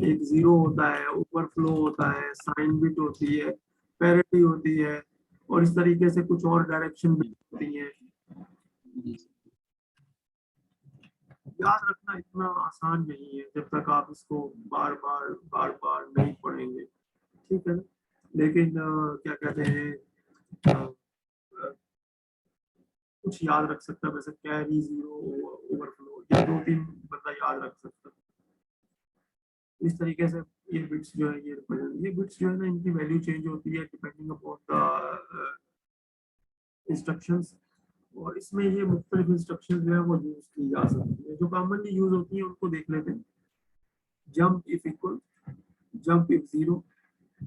Speaker 1: एक जीरो होता है, ओवरफ्लो होता है, साइन बिट होती है, पैरिटी होती है, और इस तरीके से कुछ और डायरेक्शन बिट होती हैं।
Speaker 2: जी
Speaker 1: याद रखना इतना आसान नहीं है जब तक आप इसको बार बार नहीं पढ़ेंगे, ठीक है ना। लेकिन क्या कहते हैं, अ, कुछ याद रख सकता है, वैसे कैरी, जीरो, ओवरफ्लो, ये दो तीन बंदा याद रख सकता है। इस तरीके से ये बिट्स जो है ये रिप्रेजेंट, ये बिट्स जो है ना इनकी वैल्यू चेंज होती है डिपेंडिंग अपॉन द इंस्ट्रक्शंस। और इसमें ये मुख्तलिफ इंस्ट्रक्शन जो है वो यूज की जा सकती है। जो कॉमनली यूज होती है उनको देख लेते हैं। Jump if equal, jump if zero,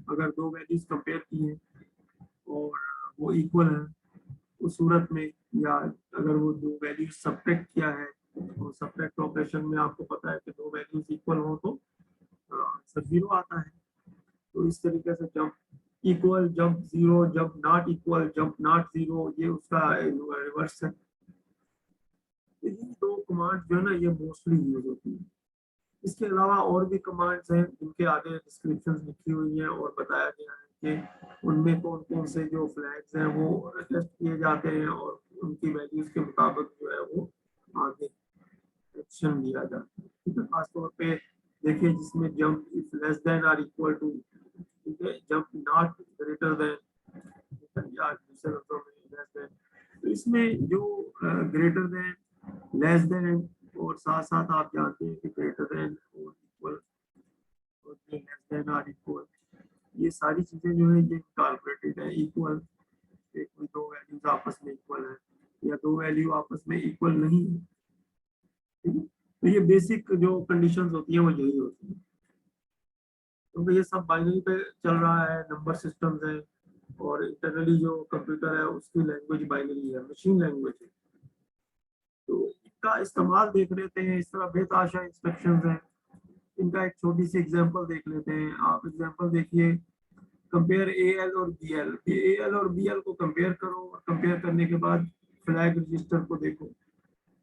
Speaker 1: अगर दो वैल्यूज कंपेयर की हैं और वो इक्वल है उस सूरत में, या अगर वो दो वैल्यूज सब्ट्रैक्ट किया है, और सब्ट्रैक्ट ऑपरेशन में आपको पता है कि दो वैल्यूज इक्वल हो तो आंसर जीरो आता है। तो इस तरीके से jump equal, jump zero, jump not equal, jump not zero, ये उसका रिवर्स है। तो ये दो कमांड जो है ना ये मोस्टली यूज होती है। इसके अलावा और भी कमांड्स हैं जिनके आगे डिस्क्रिप्शंस लिखी हुई हैं और बताया गया है कि उनमें कौन कौन से जो फ्लैग्स हैं वो टेस्ट किए जाते हैं और उनकी वैल्यूज के मुताबिक जो है वो आगे एक्शन लिया जाता है। ठीक है, खासतौर पे देखिए जिसमें जंप इफ लेस देन और इक्वल टू, ठीक है, जंप नॉट ग्रेटर देन, या दूसरे लफ्जों में लेस देन। तो इसमें जो ग्रेटर देन, लेस देन और साथ साथ आप जानते हैं कि ग्रेटर देन और इक्वल और लेस देन और इक्वल, ये सारी चीजें जो है ये इनकॉर्पोरेटेड है। इक्वल, एक कोई दो वैल्यूज आपस में इक्वल है या दो वैल्यू आपस में इक्वल नहीं है, ठीक है। तो ये बेसिक जो कंडीशंस होती हैं वो यही होती है, क्योंकि ये सब बाइनरी पे चल रहा है, नंबर सिस्टम्स है, और इंटरनली जो कंप्यूटर है उसकी लैंग्वेज बाइनरी है, मशीन लैंग्वेज है। तो इनका इस्तेमाल देख लेते हैं। इस तरह बेताशा इंस्ट्रक्शंस हैं, इनका एक छोटी सी एग्जांपल देख लेते हैं। आप एग्जांपल देखिए, कंपेयर ए एल और बी एल, ए एल और बी एल को कंपेयर करो और कंपेयर करने के बाद फ्लैग रजिस्टर को देखो,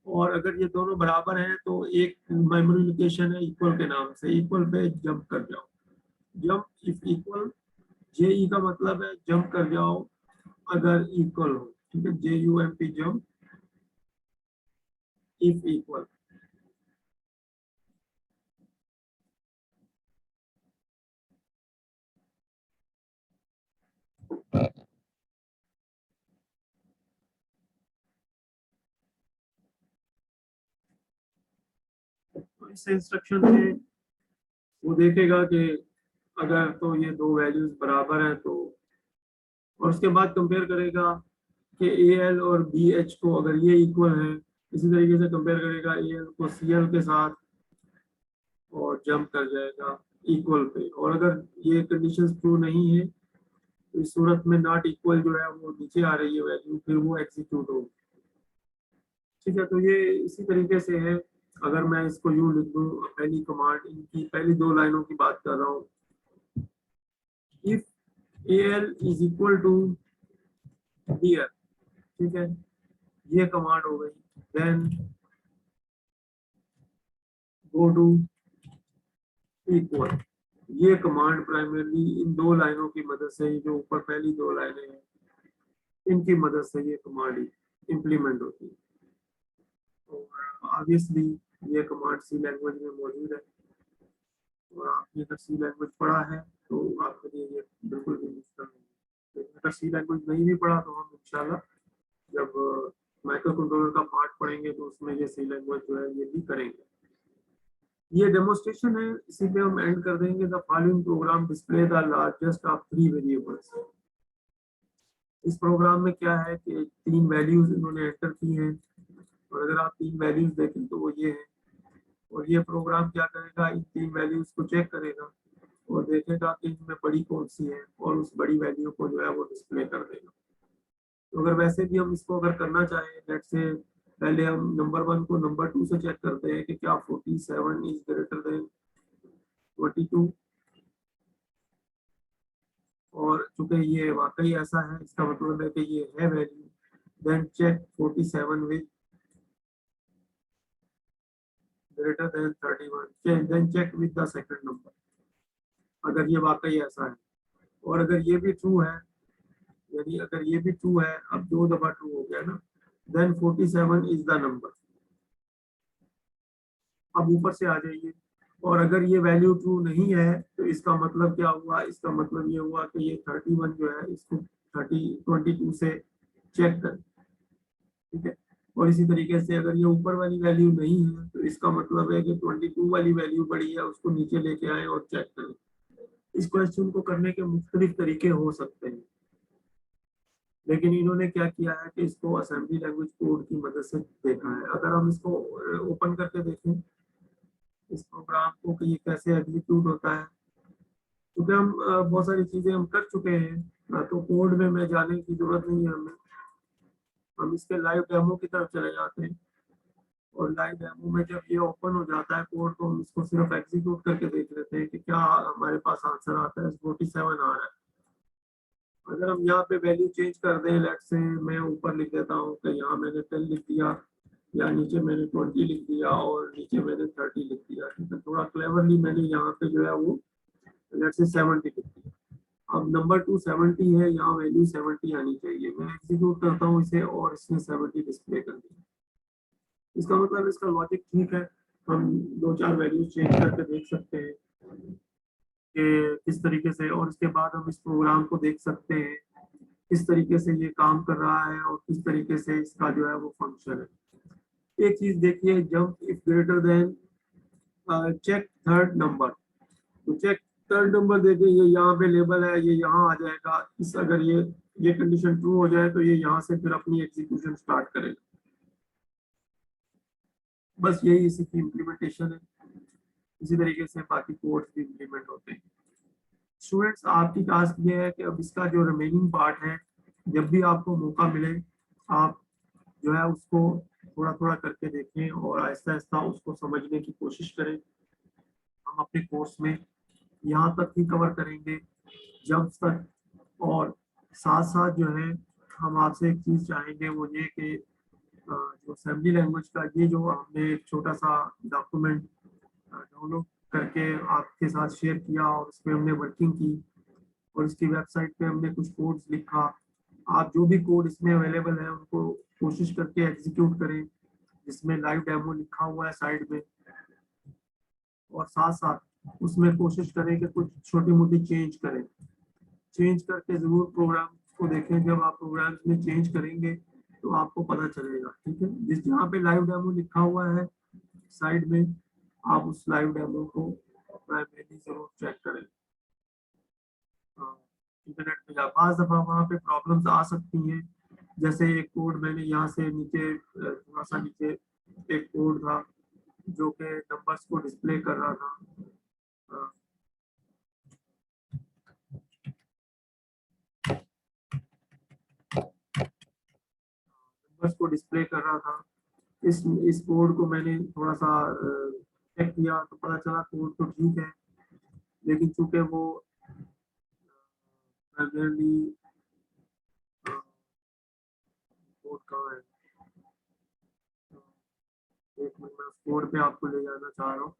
Speaker 1: और अगर ये दोनों बराबर हैं तो एक मेमोरी लोकेशन है इक्वल के नाम से, इक्वल पे जंप कर जाओ। जंप इफ इक्वल, जे ई का मतलब है जंप कर जाओ अगर इक्वल हो, ठीक है, J U M P, jump if equal. तो इस इंस्ट्रक्शन में वो देखेगा कि अगर तो ये दो वैल्यूज बराबर हैं तो, और उसके बाद कंपेयर करेगा कि ए एल और बी एच को अगर ये इक्वल है, इसी तरीके से कंपेयर करेगा ए एल को सी एल के साथ और जंप कर जाएगा इक्वल पे। और अगर ये कंडीशंस ट्रू नहीं है तो इस सूरत में नॉट इक्वल जो है वो नीचे आ रही है वैल्यू, फिर वो एग्जीक्यूट होगी। ठीक है, तो ये इसी तरीके से है। अगर मैं इसको यूं लिख दूं, पहली कमांड, इनकी पहली दो लाइनों की बात कर रहा हूँ, if A L is equal to B L, ठीक है, ये कमांड हो गई। देन गो टू इक्वल, ये कमांड प्राइमरली इन दो लाइनों की मदद से, जो ऊपर पहली दो लाइनें हैं इनकी मदद से ये कमांड इम्प्लीमेंट होती है। और ऑब्वियसली ये कमांड सी लैंग्वेज में मौजूद है, और आपने अगर सी लैंग्वेज पढ़ा है तो आपके लिए ये बिल्कुल भी मुश्किल नहीं है। लेकिन अगर सी लैंग्वेज नहीं भी पढ़ा तो हम इंशाल्लाह जब माइक्रो कंट्रोलर का पार्ट पढ़ेंगे तो उसमें ये सी लैंग्वेज जो है ये भी करेंगे। ये डेमोस्ट्रेशन है, इसी पे हम एंड कर देंगे। The following programme display the largest of three variables. इस प्रोग्राम में क्या है कि तीन वैल्यूज इन्होंने एंटर की हैं, और अगर आप तीन वैल्यूज देखें तो वो ये है। और ये प्रोग्राम क्या करेगा, इन तीन वैल्यूज को चेक करेगा और देखेगा कि इनमें बड़ी कौन सी है, और उस बड़ी वैल्यू को जो है वो डिस्प्ले कर देगा। तो अगर वैसे भी हम इसको अगर करना चाहें, लेट से पहले हम नंबर वन को नंबर टू से चेक करते हैं कि क्या 47 इज ग्रेटर देन 22, और चूंकि ये वाकई ऐसा है इसका मतलब है कि ये है value. Then check 47 with greater than 31, then check with the second number, अगर ये वाकई ऐसा है। और अगर ये भी ट्रू है, यानी अगर ये भी ट्रू है, अब दो दफा ट्रू हो गया ना, देन 47 इज द नंबर। अब ऊपर से आ जाइए, और अगर ये वैल्यू ट्रू नहीं है तो इसका मतलब क्या हुआ, इसका मतलब ये हुआ कि ये 31 जो है इसको 22 से चेक कर, ठीक है। और इसी तरीके से अगर ये ऊपर वाली वैल्यू नहीं है तो इसका मतलब है कि 22 वाली वैल्यू बड़ी है, उसको नीचे लेके आए और चेक करें। इस क्वेश्चन को करने के मुख्तलिफ तरीके हो सकते हैं, लेकिन इन्होंने क्या किया है कि इसको असेंबली लैंग्वेज कोड की मदद से देखा है। अगर हम इसको ओपन करके देखें इस प्रोग्राम को कि ये कैसे एग्जीक्यूट होता है, क्योंकि हम बहुत सारी चीजें हम कर चुके हैं, तो कोड में मैं जाने की जरूरत नहीं है हमें। हम इसके लाइव डेमो की तरफ चले जाते हैं, और लाइव डेमो में जब ये ओपन हो जाता है कोड, तो हम इसको सिर्फ एग्जीक्यूट करके देख लेते हैं कि क्या हमारे पास आंसर आता है। 47 आ रहा है। अगर हम यहाँ पे वैल्यू चेंज कर दें, लेट से मैं ऊपर लिख देता हूँ कि यहाँ मैंने 10 लिख दिया, या नीचे मैंने 20 लिख दिया, और नीचे मैंने 30 लिख दिया, ठीक है। थोड़ा क्लेवरली मैंने यहाँ पे जो है वो लेट से 70 लिख दिया। अब नंबर 270 है, यहाँ वैल्यू 70 आनी चाहिए। मैं एग्जीक्यूट करता हूँ इसे और इसने 70 डिस्प्ले कर दिया। इसका मतलब इसका लॉजिक ठीक है। हम दो चार वैल्यूज चेंज करके देख सकते हैं कि किस तरीके से, और इसके बाद हम इस प्रोग्राम को देख सकते हैं किस तरीके से ये काम कर रहा है और किस तरीके से इसका जो है वो फंक्शन है। एक चीज देखिए, jump if greater than check third number, तो चेक थर्ड नंबर देखिए, ये यहाँ पे लेबल है, ये यहाँ आ जाएगा। इस अगर ये कंडीशन ट्रू हो जाए तो ये यहाँ से फिर अपनी एग्जीक्यूशन स्टार्ट करेगा। बस यही इसी की इम्प्लीमेंटेशन है। इसी तरीके से बाकी कोड्स भी इम्प्लीमेंट होते हैं। स्टूडेंट्स, आपकी टास्क ये है कि अब इसका जो रिमेनिंग पार्ट है, जब भी आपको मौका मिले आप जो है उसको थोड़ा थोड़ा करके देखें और आहिस्ता आहिस्ता उसको समझने की कोशिश करें। हम अपने कोर्स में यहाँ तक ही कवर करेंगे जब तक, और साथ साथ जो है हम आपसे एक चीज़ चाहेंगे वो ये कि जो असेंबली लैंग्वेज का ये जो हमने एक छोटा सा डॉक्यूमेंट डाउनलोड करके आपके साथ शेयर किया और उसमें हमने वर्किंग की, और इसकी वेबसाइट पे हमने कुछ कोड्स लिखा। आप जो भी कोड इसमें अवेलेबल है उनको कोशिश करके एग्जीक्यूट करें, जिसमें लाइव डेमो लिखा हुआ है साइड में, और साथ साथ उसमें कोशिश करें कि कुछ छोटी मोटी चेंज करें। चेंज करके जरूर प्रोग्राम को देखें। जब आप प्रोग्राम्स में चेंज करेंगे तो आपको पता चलेगा, ठीक है। जिस जहाँ पे लाइव डेमो लिखा हुआ है साइड में, आप उस लाइव डेमो को प्राइमरी जरूर चेक करें। इंटरनेट पे जा पास दफा वहाँ पे प्रॉब्लम्स आ सकती हैं। जैसे एक कोड मैंने यहाँ से नीचे थोड़ा सा नीचे एक कोड था जो कि नंबर्स को डिस्प्ले कर रहा था। नंबर्स को डिस्प्ले कर रहा था। इस कोड को मैंने थोड़ा सा चेक किया तो पता चला कोड तो ठीक है, लेकिन चूंकि वो प्राइमरली कोड कहाँ है, एक मिनट मैं उस कोड पे आपको ले जाना चाह रहा हूँ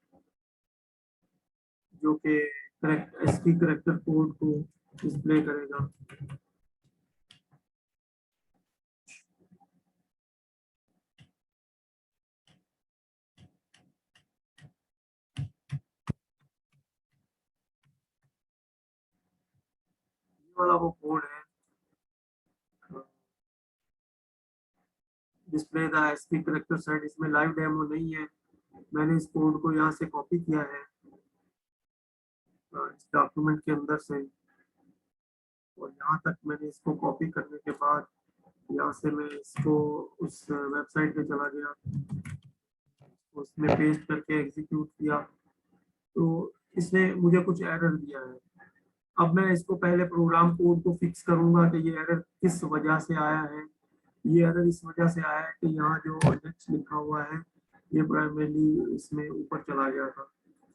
Speaker 1: जो कि करेक्ट एसकी करेक्टर कोड को डिस्प्ले करेगा। ये वाला वो कोड है, display the ASCII character set. इसमें लाइव डेमो नहीं है। मैंने इस कोड को यहाँ से कॉपी किया है इस डॉक्यूमेंट के अंदर से, और यहाँ तक मैंने इसको कॉपी करने के बाद यहाँ से मैं इसको उस वेबसाइट पे चला गया, उसमें पेस्ट करके एग्जीक्यूट किया, तो इसने मुझे कुछ एरर दिया है। अब मैं इसको पहले प्रोग्राम कोड को फिक्स करूंगा कि ये एरर किस वजह से आया है। ये एरर इस वजह से आया है कि यहाँ जो नेक्स्ट लिखा हुआ है ये प्राइमरीली इसमें ऊपर चला गया था।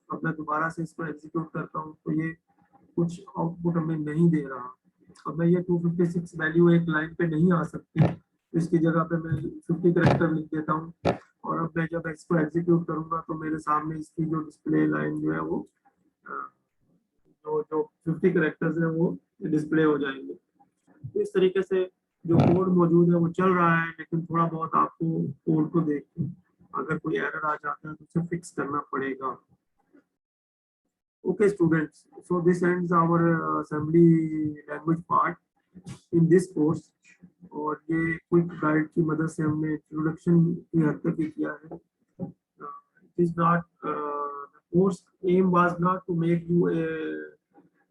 Speaker 1: अब मैं दोबारा से इसको एग्जीक्यूट करता हूँ तो ये कुछ आउटपुट हमें नहीं दे रहा। अब मैं ये 256 वैल्यू एक लाइन पे नहीं आ सकती, तो इसकी जगह पे मैं 50 करेक्टर लिख देता हूँ, और अब मैं जब इसको एग्जीक्यूट करूंगा तो मेरे सामने इसकी जो डिस्प्ले लाइन जो है वो जो जो 50 करेक्टर्स है वो डिस्प्ले हो जाएंगे। तो इस तरीके से जो कोड मौजूद है वो चल रहा है, लेकिन थोड़ा बहुत आपको कोड को देख के अगर कोई एरर आ जाता है तो उसे फिक्स करना पड़ेगा। Okay students, so this ends our assembly language part in this course. और ये क्विक गाइड की मदद से हमने इंट्रोडक्शन की हद तक ही किया है। It is not the course aim was not to make you a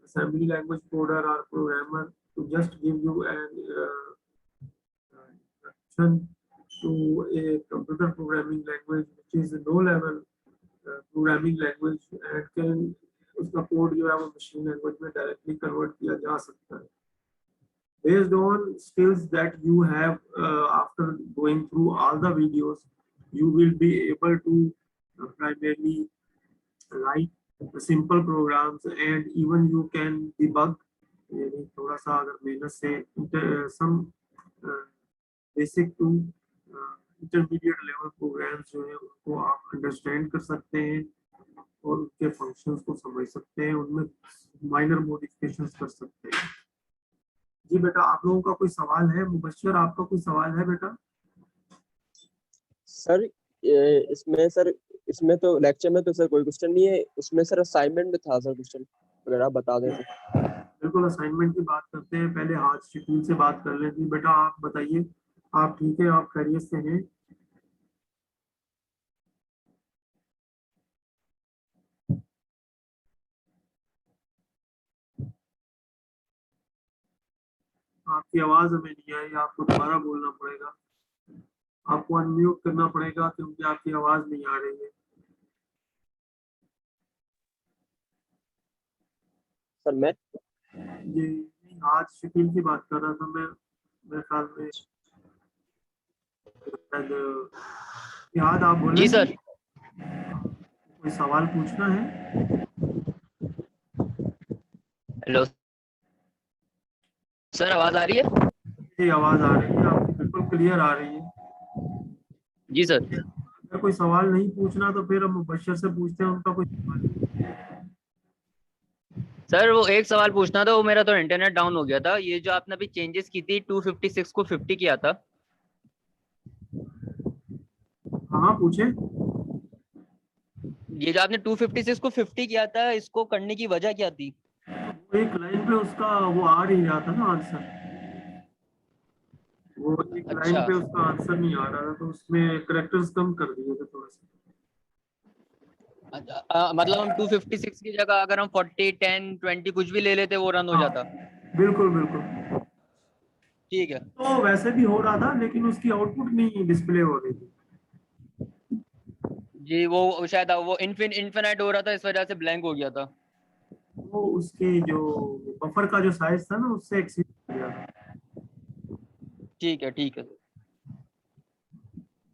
Speaker 1: assembly language coder or programmer, to just give you an introduction to a computer programming language which is a low level programming language and can उसका code जो है वो machine language में directly convert किया जा सकता है based on skills that you have. After going through all the videos, you will be able to primarily write simple programs and even you can debug। यानी थोड़ा सा अगर मेहनत से some basic to intermediate level programs जो है उनको आप अंडरस्टैंड कर सकते हैं और उनके फंक्शंस को समझ सकते हैं, उनमें माइनर मॉडिफिकेशंस कर सकते हैं। जी बेटा, आप लोगों का कोई सवाल है? मुबश्शिर, आपका कोई सवाल है बेटा?
Speaker 2: सर इसमें सर, इसमें तो लेक्चर में तो सर कोई क्वेश्चन नहीं है, उसमें सर असाइनमेंट में था सर क्वेश्चन, अगर आप बता दें तो।
Speaker 1: बिल्कुल, असाइनमेंट की बात करते हैं, पहले आज शिकील से बात कर लें। जी बेटा, आप बताइए, आप ठीक है, आप खैरियत से हैं? आपकी आवाज हमें नहीं आई, आपको दोबारा बोलना पड़ेगा, आपको अनम्यूट करना पड़ेगा क्योंकि आपकी आवाज नहीं आ रही है।
Speaker 2: सर मैं
Speaker 1: ये आज शिकील की बात कर रहा था मैं, मेरे ख्याल में शायद याद आप बोले।
Speaker 3: जी सर।
Speaker 1: कोई सवाल पूछना है?
Speaker 3: हेलो सर, आवाज आ रही है?
Speaker 1: जी आवाज आ रही है, आपकी बिल्कुल क्लियर आ रही है।
Speaker 3: जी सर।
Speaker 1: अगर कोई सवाल नहीं पूछना तो फिर हम मुबश्शिर से पूछते हैं, उनका कोई सवाल है?
Speaker 3: सर वो एक सवाल पूछना था, वो मेरा तो इंटरनेट डाउन हो गया था। ये जो आपने अभी चेंजेस की थी 256 को 50 किया था,
Speaker 1: हाँ पूछे।
Speaker 3: ये जो आपने 256 को 50 किया था, इसको करने की वजह क्या थी?
Speaker 1: एक लाइन पे उसका वो आ नहीं रहा था ना आंसर, वो एक लाइन
Speaker 3: अच्छा
Speaker 1: पे उसका आंसर नहीं आ रहा था, तो उसमें करेक्टर्स कम कर दिए थे थोड़ा सा।
Speaker 3: मतलब हम 256 की जगह अगर हम 40 10 20 कुछ भी ले लेते वो रन हो
Speaker 1: हाँ
Speaker 3: जाता।
Speaker 1: बिल्कुल बिल्कुल,
Speaker 3: ठीक है।
Speaker 1: तो वैसे भी हो रहा था लेकिन उसकी आउटपुट नहीं डिस्प्ले हो रही थी।
Speaker 3: जी वो शायद वो इन्फिनाइट हो रहा था, इस वजह से ब्लैंक हो गया था।
Speaker 1: वो उसके जो बफर का जो साइज था ना उससे एक्सीड हो गया था।
Speaker 3: ठीक है ठीक है।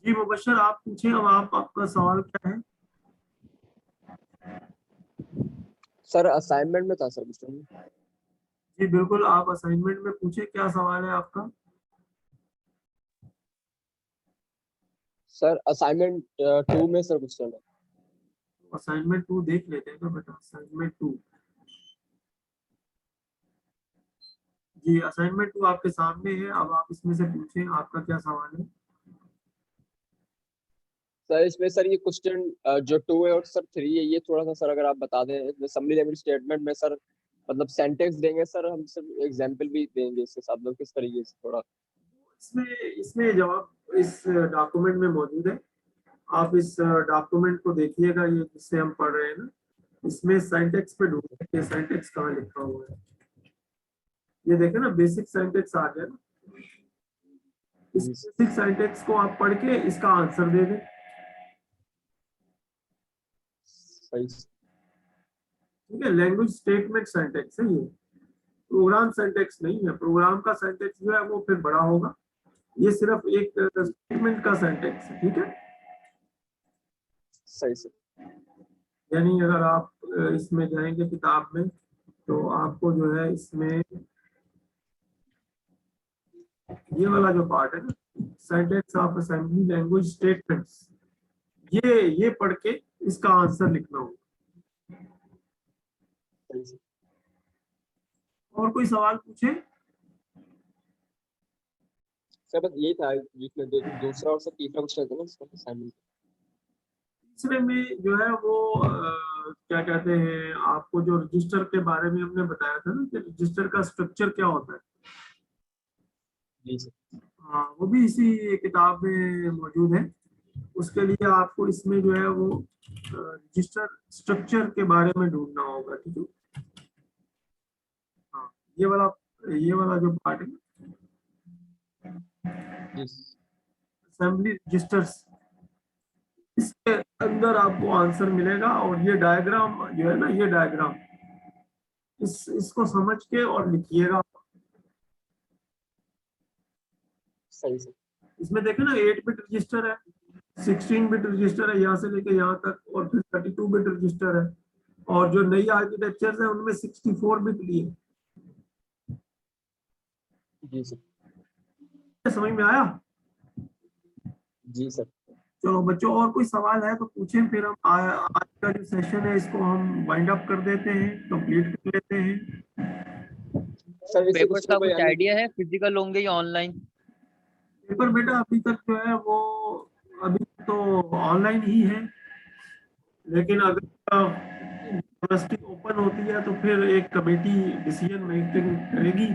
Speaker 1: जी मुबश्शिर, आप पूछे, अब आप, आपका सवाल क्या है?
Speaker 2: सर असाइनमेंट में था सर क्वेश्चन।
Speaker 1: जी बिल्कुल, आप असाइनमेंट में पूछे, क्या सवाल है आपका?
Speaker 2: सर असाइनमेंट 2 में सर क्वेश्चन है।
Speaker 1: असाइनमेंट 2 देख लेते हैं ना बेटा, असाइनमेंट 2। जी असाइनमेंट 2 आपके सामने है, अब आप इसमें से पूछें, आपका क्या सवाल है?
Speaker 2: सर इसमें सर ये क्वेश्चन जो 2 है और सर 3 है, ये थोड़ा सा सर अगर आप बता दें। इसमें समरी लैंग्वेज स्टेटमेंट में सर मतलब सेंटेंस देंगे सर, हम सिर्फ एग्जांपल भी देंगे इसके साथ, मतलब किस तरीके से थोड़ा।
Speaker 1: इसमें इसमें जवाब इस डॉक्यूमेंट में मौजूद है, आप इस डॉक्यूमेंट को देखिएगा, ये जिससे हम पढ़ रहे हैं ना, इसमें सिंटैक्स पे ढूंढिए, सिंटैक्स कहाँ लिखा हुआ है। ये देखें ना, बेसिक सिंटैक्स आ गया ना, इस बेसिक सिंटैक्स को आप पढ़ के इसका आंसर दे दें।
Speaker 2: सही।
Speaker 1: ठीक है, लैंग्वेज स्टेटमेंट सिंटैक्स है ये, प्रोग्राम सिंटैक्स नहीं है। प्रोग्राम का सिंटैक्स जो है वो फिर बड़ा होगा, ये सिर्फ एक स्टेटमेंट का सिंटैक्स है। ठीक है,
Speaker 2: सही सर।
Speaker 1: यानी अगर आप इसमें जाएंगे किताब में तो आपको जो है इसमें ये वाला जो पार्ट है ना, syntax of assembly language statements, ये पढ़ के इसका आंसर लिखना होगा।
Speaker 2: सही सर।
Speaker 1: और कोई सवाल पूछे?
Speaker 2: सर बस यही था, बीच में दूसरा और सर तीसरा क्वेश्चन था ना इसका असाइनमेंट।
Speaker 1: तीसरे में जो है वो क्या कहते हैं, आपको जो रजिस्टर के बारे में हमने बताया था ना कि रजिस्टर का स्ट्रक्चर क्या होता है,
Speaker 2: जी सर।
Speaker 1: हाँ वो भी इसी किताब में मौजूद है। उसके लिए आपको इसमें जो है वो रजिस्टर स्ट्रक्चर के बारे में ढूंढना होगा, ठीक है। हाँ ये वाला जो पार्ट है
Speaker 2: जी
Speaker 1: असेंबली रजिस्टर्स, इसके अंदर आपको आंसर मिलेगा। और ये डायग्राम जो है ना, ये डायग्राम इसको समझ के और लिखिएगा।
Speaker 2: सही सर।
Speaker 1: इसमें देखे ना 8 बिट रजिस्टर है, 16 बिट रजिस्टर है यहाँ से लेके यहाँ तक, और फिर 32 बिट रजिस्टर है, और जो नई आर्किटेक्चर है उनमें 64 बिट लिए।
Speaker 2: जी सर।
Speaker 1: समझ में आया?
Speaker 2: जी सर।
Speaker 1: चलो बच्चों, और कोई सवाल है तो पूछें, फिर हम आज का जो सेशन है इसको हम वाइंड अप कर देते हैं, कंप्लीट कर लेते हैं।
Speaker 2: सर वैसे
Speaker 3: पेपर्स
Speaker 2: इसमें
Speaker 3: का
Speaker 2: कोई
Speaker 3: कुछ आइडिया है, फिजिकल होंगे या ऑनलाइन?
Speaker 1: पेपर बेटा अभी तक जो है वो अभी तो ऑनलाइन ही है, लेकिन अगर यूनिवर्सिटी ओपन होती है तो फिर एक कमेटी डिसीजन मेकिंग करेगी,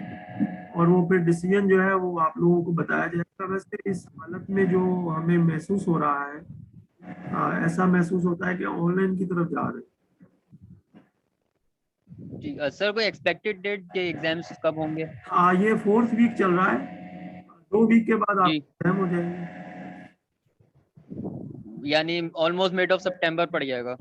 Speaker 1: और वो फिर डिसीजन जो है वो आप लोगों को बताया जाएगा। वैसे इस हालत में जो हमें महसूस हो रहा है, ऐसा महसूस होता है कि ऑनलाइन की तरफ जा रहे हैं।
Speaker 3: जी सर, कोई एक्सपेक्टेड डेट के एग्जाम्स कब होंगे?
Speaker 1: ये 4th वीक चल रहा है, 2 वीक के बाद आप
Speaker 3: जी,
Speaker 1: एग्जाम हो जाएंगे।
Speaker 3: यानी ऑलमोस्ट मिड ऑफ सितंबर पड़ जाएगा।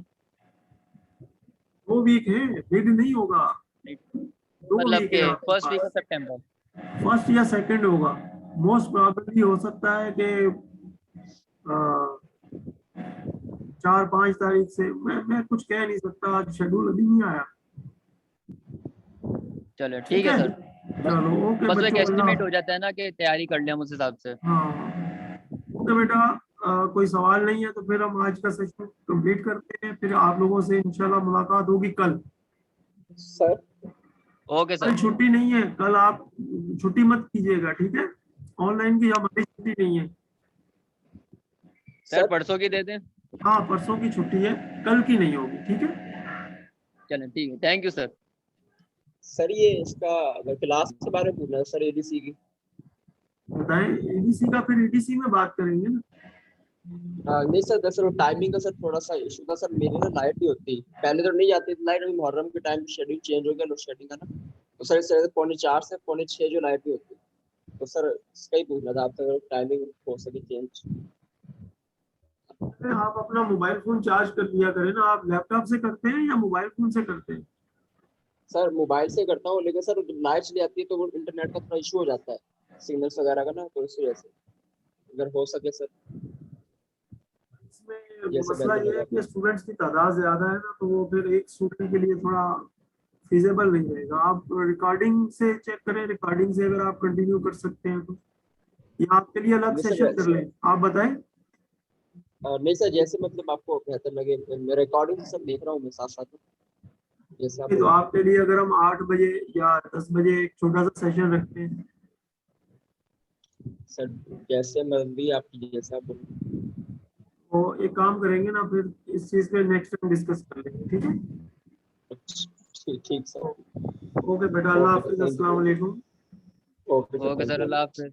Speaker 1: 2 वीक है, मिड नहीं होगा, 2
Speaker 3: मतलब
Speaker 1: वीक है
Speaker 3: के
Speaker 1: आपके
Speaker 3: फर्स्ट वीक
Speaker 1: पास।
Speaker 3: ऑफ सितंबर।
Speaker 1: फर्स्ट या सेकंड होगा, मोस्ट प्रोबेबली हो सकता है कि 4-5 तारीख से। मैं कुछ कह नहीं सकता, आज शेड्यूल अभी नहीं आया।
Speaker 3: चलो
Speaker 1: ठीक
Speaker 3: ठीक है
Speaker 1: है,
Speaker 3: सर।
Speaker 1: चलो ओके
Speaker 3: बस वो एक
Speaker 1: बच्चों,
Speaker 3: एस्टिमेट हो
Speaker 1: अल्लाह।
Speaker 3: जाता है ना कि तैयारी कर लें हम उस हिसाब से।
Speaker 1: हाँ ओके बेटा, कोई सवाल नहीं है तो फिर हम आज का सेशन कंप्लीट करते हैं, फिर आप लोगों से इंशाल्लाह मुलाकात होगी कल।
Speaker 2: सर।
Speaker 3: ओके
Speaker 1: कल
Speaker 3: सर।
Speaker 1: छुट्टी नहीं है, कल आप छुट्टी मत कीजिएगा, ठीक है। ऑनलाइन की हमारी छुट्टी नहीं है।
Speaker 3: Sir
Speaker 2: sir.
Speaker 3: परसों की दे दें?
Speaker 1: हाँ परसों की छुट्टी है, कल की नहीं होगी, ठीक है।
Speaker 3: चलें ठीक है, थैंक यू सर।
Speaker 2: सर ये इसका क्लास के बारे में पूछना है सर, एडीसी की।
Speaker 1: बताएं, एडीसी का फिर एडीसी में बात करेंगे ना।
Speaker 2: नहीं सर, दरअसल टाइमिंग का सर थोड़ा सा इशू था सर, मेरी ना लाइट नहीं होती, पहले तो नहीं जाती लाइट, अभी मुहर्रम के टाइम शेड्यूल चेंज हो गया, लोड शेडिंग का ना, तो सर इस तरह से 4:45 से 5:45 जो लाइट नहीं होती, तो सर इसका ही पूछना था आपसे, अगर टाइमिंग हो सके चेंज।
Speaker 1: अरे आप अपना मोबाइल फोन चार्ज कर लिया करें ना। आप लैपटॉप से करते हैं या मोबाइल फोन से करते हैं?
Speaker 2: सर मोबाइल से करता हूँ, लेकिन सर जब लाइट चली जाती है तो वो इंटरनेट का थोड़ा इशू हो जाता है, सिग्नल्स वगैरह का ना, तो इस वजह से अगर हो सके सर
Speaker 1: इसमें
Speaker 2: जैसे
Speaker 1: मसला
Speaker 2: बेहतर
Speaker 1: ये
Speaker 2: लगे
Speaker 1: है
Speaker 2: आपको।
Speaker 1: कि स्टूडेंट्स की तादाद ज्यादा है ना, तो वो फिर एक स्टूडेंट के लिए थोड़ा फिजिबल नहीं रहेगा। आप रिकॉर्डिंग से चेक करें, रिकॉर्डिंग से अगर आप कंटिन्यू कर सकते हैं तो, या आपके लिए अलग
Speaker 2: नहीं सर
Speaker 1: सेशन कर लें, आप बताएं।
Speaker 2: नहीं सर, जैसे मतलब आपको बेहतर लगे, मैं रिकॉर्डिंग सब देख रहा हूँ मैं साथ साथ, जैसे आप
Speaker 1: तो
Speaker 2: बोले।
Speaker 1: आपके लिए अगर हम 8 बजे या 10 बजे एक छोटा सा सेशन रखते हैं,
Speaker 2: सर जैसे मर्जी आपकी, जैसे आप बोले।
Speaker 1: तो एक काम करेंगे ना, फिर इस चीज पे नेक्स्ट टाइम डिस्कस कर लेंगे, ठीक है।
Speaker 2: ठीक ठीक सर।
Speaker 1: ओके बेटा, अल्लाह
Speaker 2: ओके सर,
Speaker 1: हाफिज,
Speaker 2: थैंक
Speaker 1: अस्सलाम
Speaker 2: यू।
Speaker 1: वालेकुम।
Speaker 2: Okay sir,
Speaker 3: okay
Speaker 2: thank
Speaker 3: sir,
Speaker 2: you.
Speaker 3: Allah Hafiz.